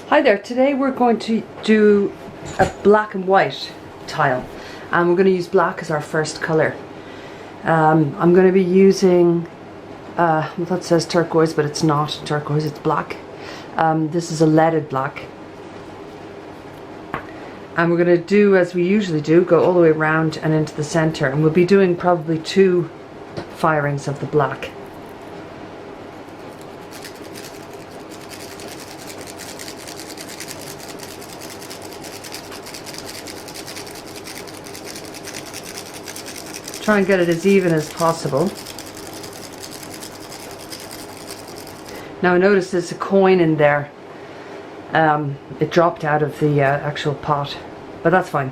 Hi there, today we're going to do a black and white tile and we're going to use black as our first colour. I'm going to be using, well that says turquoise but it's not turquoise, it's black. This is a leaded black. And we're going to do as we usually do, go all the way around and into the centre, and we'll be doing probably 2 firings of the black. Try and get it as even as possible. Now notice there's a coin in there. It dropped out of the actual pot, but that's fine.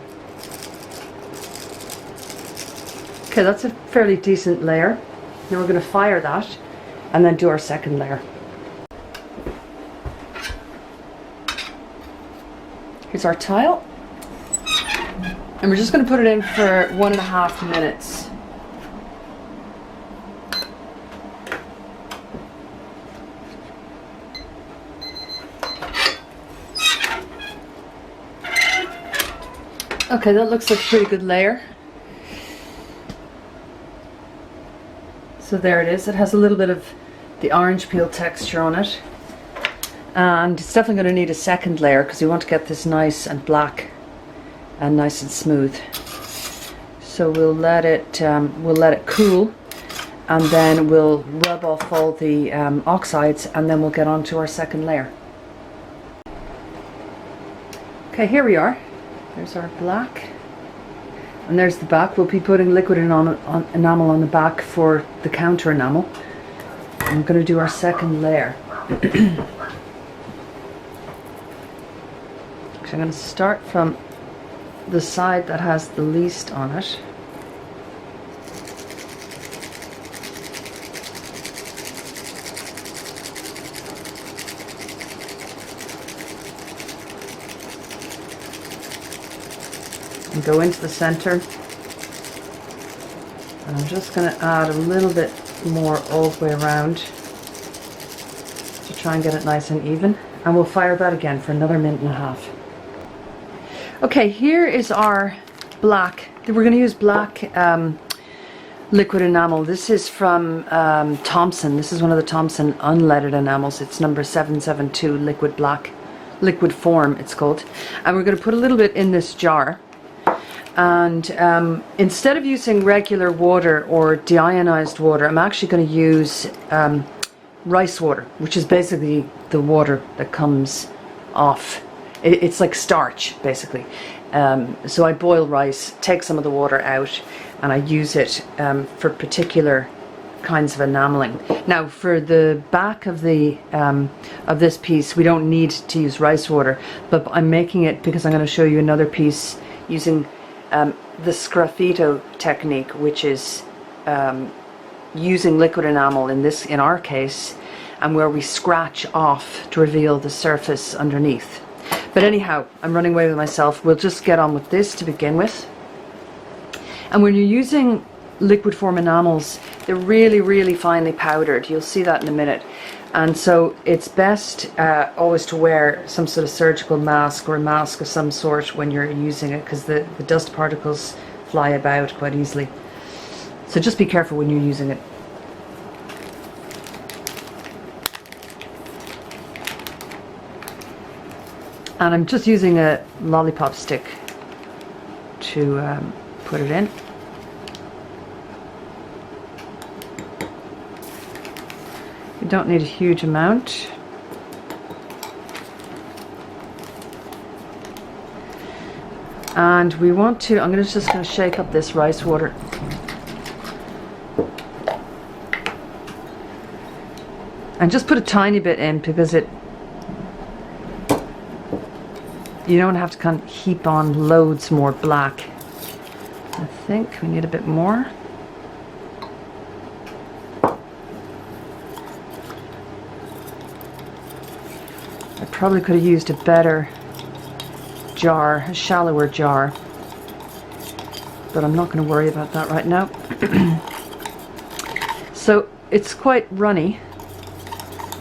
Okay, that's a fairly decent layer. Now we're going to fire that and then do our second layer. Here's our tile. And we're just going to put it in for 1.5 minutes. Okay, that looks like a pretty good layer. So there it is. It has a little bit of the orange peel texture on it. And it's definitely going to need a second layer because we want to get this nice and black and nice and smooth. So we'll let it cool, and then we'll rub off all the oxides, and then we'll get on to our second layer. Okay, here we are. There's our black, and there's the back. We'll be putting liquid enamel on the back for the counter enamel. I'm going to do our second layer. So I'm going to start from the side that has the least on it. And go into the center. And I'm just going to add a little bit more all the way around to try and get it nice and even. And we'll fire that again for another 1.5 minutes. Okay, here is our black. We're going to use black liquid enamel. This is from Thompson. This is one of the Thompson unleaded enamels. It's number 772, liquid black, liquid form it's called. And we're going to put a little bit in this jar. And instead of using regular water or deionized water, I'm actually going to use rice water, which is basically the water that comes off. It's like starch, basically. So I boil rice, take some of the water out, and I use it for particular kinds of enameling. Now, for the back of the of this piece, we don't need to use rice water, but I'm making it because I'm going to show you another piece using the sgraffito technique, which is using liquid enamel in our case, and where we scratch off to reveal the surface underneath. But anyhow, I'm running away with myself. We'll just get on with this to begin with. And when you're using liquid form enamels, they're really, really finely powdered. You'll see that in a minute. And so it's best always to wear some sort of surgical mask or a mask of some sort when you're using it, because the dust particles fly about quite easily. So just be careful when you're using it. And I'm just using a lollipop stick to put it in. You don't need a huge amount. And we want to, I'm just going to shake up this rice water. And just put a tiny bit in because you don't have to kind of heap on loads more black. I think we need a bit more. I probably could have used a better jar, a shallower jar, but I'm not going to worry about that right now. So it's quite runny,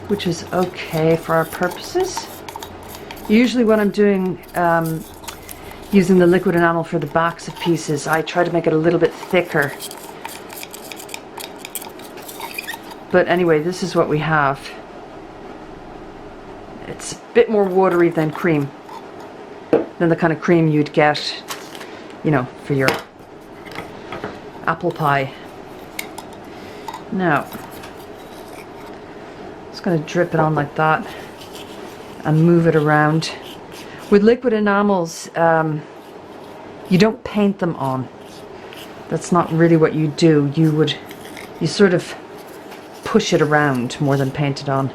which is okay for our purposes. Usually when I'm doing using the liquid enamel for the backs of pieces, I try to make it a little bit thicker. But anyway, this is what we have. It's a bit more watery than cream, than the kind of cream you'd get, you know, for your apple pie. Now, just going to drip it on like that and move it around. With liquid enamels, you don't paint them on. That's not really what you do. You sort of push it around more than paint it on.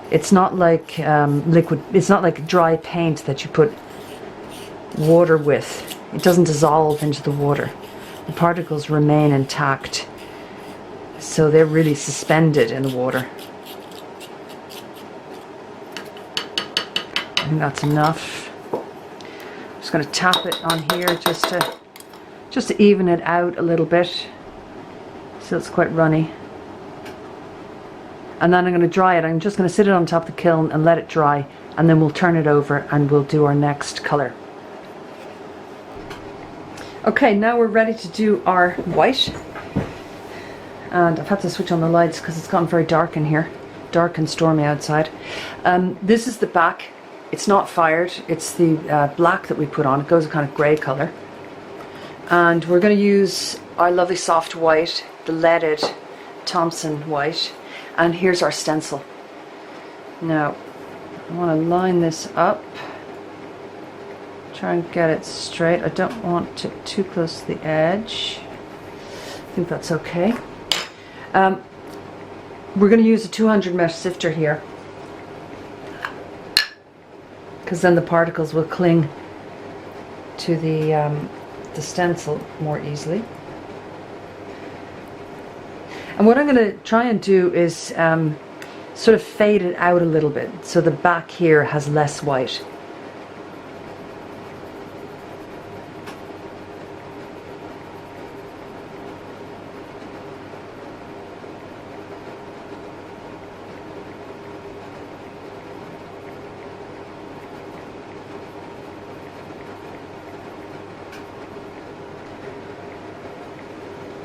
It's not like it's not like dry paint that you put water with. It doesn't dissolve into the water. The particles remain intact, so they're really suspended in the water. I think that's enough. I'm just going to tap it on here just to even it out a little bit, so it's quite runny. And then I'm going to dry it. I'm just going to sit it on top of the kiln and let it dry, and then we'll turn it over and we'll do our next color. Okay, now we're ready to do our white. And I've had to switch on the lights because it's gotten very dark in here. Dark and stormy outside. This is the back. It's not fired. It's the black that we put on. It goes a kind of grey colour. And we're going to use our lovely soft white, the leaded Thompson white. And here's our stencil. Now, I want to line this up. Try and get it straight. I don't want it too close to the edge. I think that's okay. We're going to use a 200 mesh sifter here, because then the particles will cling to the stencil more easily. And what I'm going to try and do is sort of fade it out a little bit, so the back here has less white.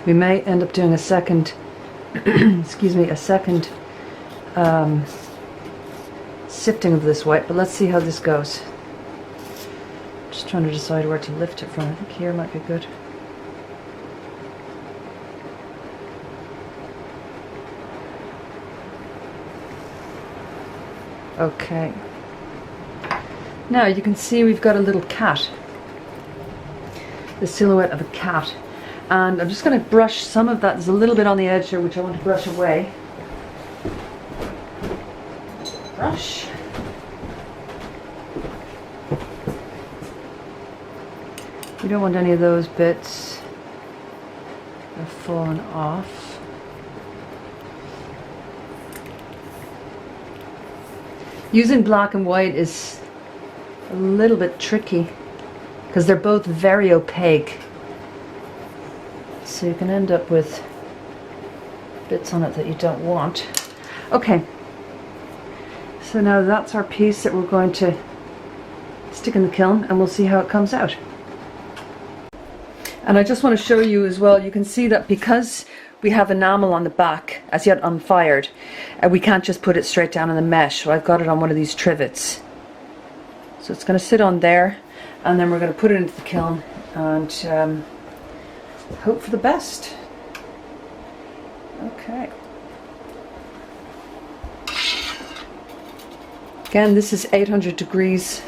We may end up doing a second, excuse me, a second sifting of this white, but let's see how this goes. Just trying to decide where to lift it from. I think here might be good. Okay. Now you can see we've got a little cat. The silhouette of a cat. And I'm just going to brush some of that. There's a little bit on the edge here which I want to brush away. Brush. You don't want any of those bits that have fallen off. Using black and white is a little bit tricky because they're both very opaque. So you can end up with bits on it that you don't want. Okay, so now that's our piece that we're going to stick in the kiln, and we'll see how it comes out. And I just want to show you as well, you can see that because we have enamel on the back, as yet unfired, we can't just put it straight down in the mesh. So I've got it on one of these trivets. So it's going to sit on there, and then we're going to put it into the kiln and hope for the best. Okay. Again, this is 800 degrees,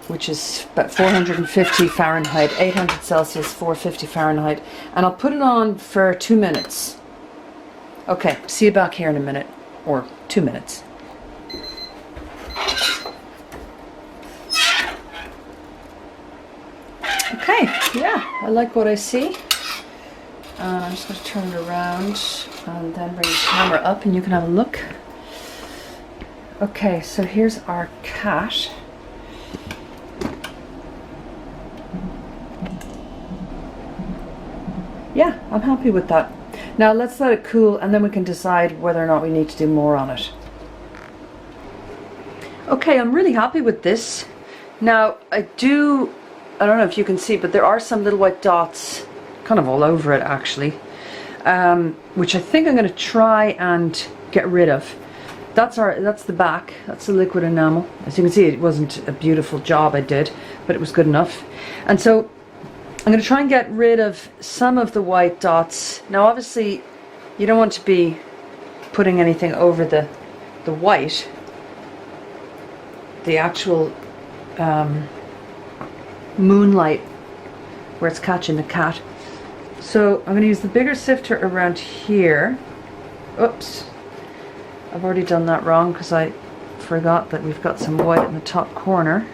which is about 450 Fahrenheit, 800 Celsius, 450 Fahrenheit. And I'll put it on for 2 minutes. Okay, see you back here in a minute, or 2 minutes. Okay, yeah, I like what I see. I'm just going to turn it around and then bring the camera up and you can have a look. Okay, so here's our cat. Yeah, I'm happy with that. Now let's let it cool and then we can decide whether or not we need to do more on it. Okay, I'm really happy with this. Now, I don't know if you can see, but there are some little white dots kind of all over it actually, which I think I'm going to try and get rid of. That's the back, that's the liquid enamel. As you can see, it wasn't a beautiful job I did, but it was good enough. And so I'm going to try and get rid of some of the white dots. Now obviously you don't want to be putting anything over the white, the actual moonlight where it's catching the cat. So I'm going to use the bigger sifter around here. Oops, I've already done that wrong because I forgot that we've got some white in the top corner.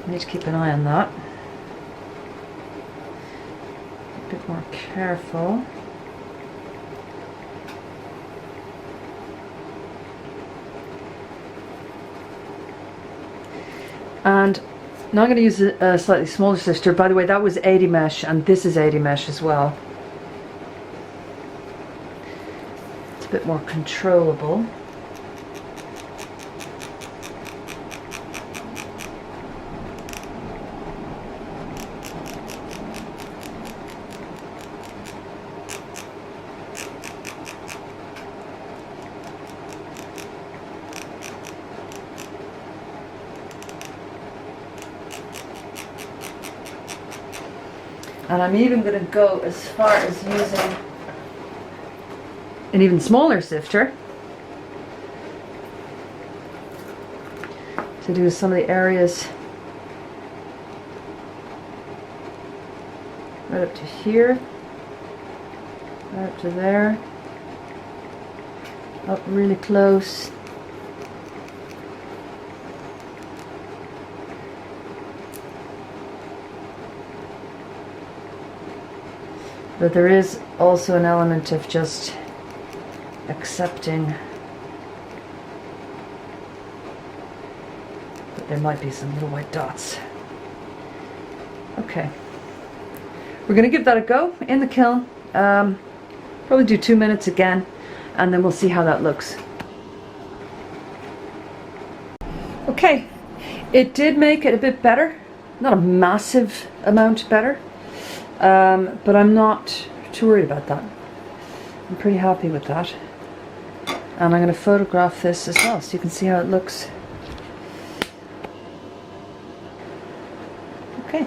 I need to keep an eye on that. A bit more careful. And now I'm going to use a slightly smaller sifter. By the way, that was 80 mesh and this is 80 mesh as well. It's a bit more controllable. And I'm even going to go as far as using an even smaller sifter to do some of the areas right up to here, right up to there, up really close. But there is also an element of just accepting that there might be some little white dots. Okay, we're going to give that a go in the kiln. Probably do 2 minutes again, and then we'll see how that looks. Okay, it did make it a bit better, not a massive amount better. But I'm not too worried about that. I'm pretty happy with that. And I'm going to photograph this as well so you can see how it looks. Okay.